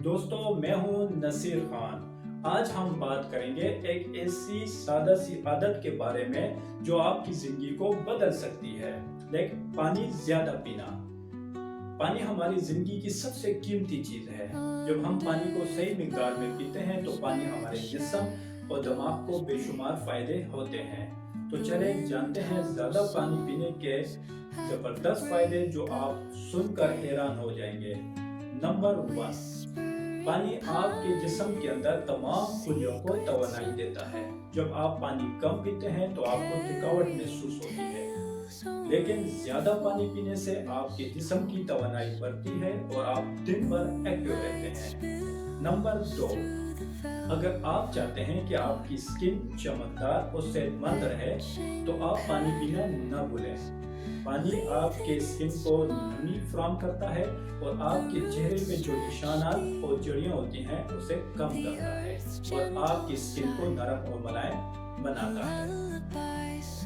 दोस्तों, मैं हूं नसीर खान। आज हम बात करेंगे एक ऐसी सादा सी आदत के बारे में जो आपकी जिंदगी को बदल सकती है। लेकिन पानी ज्यादा पीना। पानी हमारी जिंदगी की सबसे कीमती चीज है। जब हम पानी को सही मिकदार में पीते हैं तो पानी हमारे जिस्म और दिमाग को बेशुमार फायदे होते हैं। तो चले जानते हैं ज्यादा पानी पीने के जबरदस्त फायदे जो आप सुनकर हैरान हो जाएंगे। नंबर 1, पानी आपके जिस्म के अंदर तमाम खुलियों को तवानाई देता है। जब आप पानी कम पीते हैं तो आपको थकावट महसूस होती है, लेकिन ज्यादा पानी पीने से आपके जिस्म की तवानाई बढ़ती है और आप दिन भर एक्टिव रहते हैं। नंबर 2, अगर आप चाहते हैं कि आपकी स्किन चमकदार और सेहतमंद रहे तो आप पानी पीना न भूलें। पानी आपके स्किन को नमी फराहम करता है और आपके चेहरे में जो निशानात और झुर्रियां होती हैं उसे कम करता है और आपकी स्किन को नरम और मुलायम बनाता है।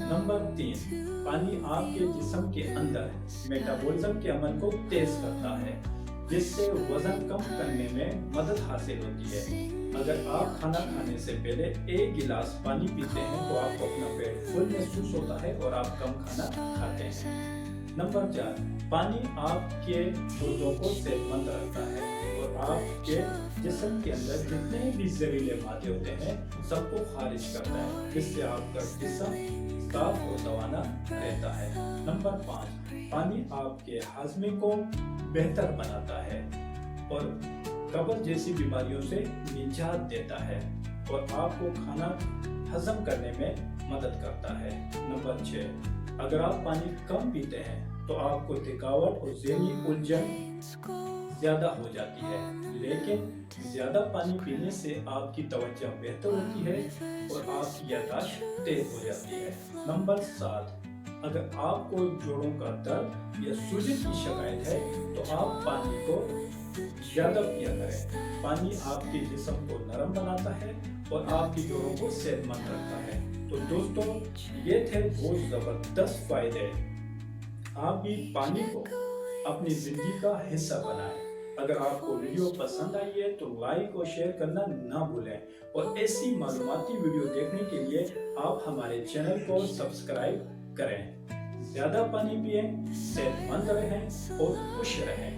नंबर 3, पानी आपके जिस्म के अंदर मेटाबॉलिज्म के अमल को तेज करता है, जिससे वजन कम करने में मदद हासिल होती है। अगर आप खाना खाने से पहले 1 गिलास पानी पीते हैं तो आपको अपना पेट फुल महसूस होता है और आप कम खाना खाते हैं। नंबर 4, पानी आपके गुर्दों को सेहतमंद रखता है और आपके जिस्म के अंदर जितने भी जहरीले मादे होते हैं सबको खारिज करता है, जिससे आपका जिस्म साफ और तवाना रहता है। नंबर 5, पानी आपके हाजमे को बेहतर बनाता है और कब्ज जैसी बीमारियों से निजात देता है और आपको खाना हजम करने में मदद करता है। नंबर 6, अगर आप पानी कम पीते हैं तो आपको थकावट और ज़हनी उलझन ज्यादा हो जाती है, लेकिन ज्यादा पानी पीने से आपकी तवज्जो बेहतर होती है और आपकी याददाश्त तेज हो जाती है। नंबर 7, अगर आपको जोड़ों का दर्द या सूजन की शिकायत है तो आप पानी को ज्यादा पिया करें। पानी आपके जिस्म को नरम बनाता है और आपकी जोड़ों को सेहतमंद रखता है। तो दोस्तों, ये थे वो जबरदस्त फायदे। आप भी पानी को अपनी जिंदगी का हिस्सा बनाएं। अगर आपको वीडियो पसंद आई है तो लाइक और शेयर करना ना भूलें और ऐसी मालूमाती वीडियो देखने के लिए आप हमारे चैनल को सब्सक्राइब करें। ज्यादा पानी पिएं, सेहतमंद रहें और खुश रहें।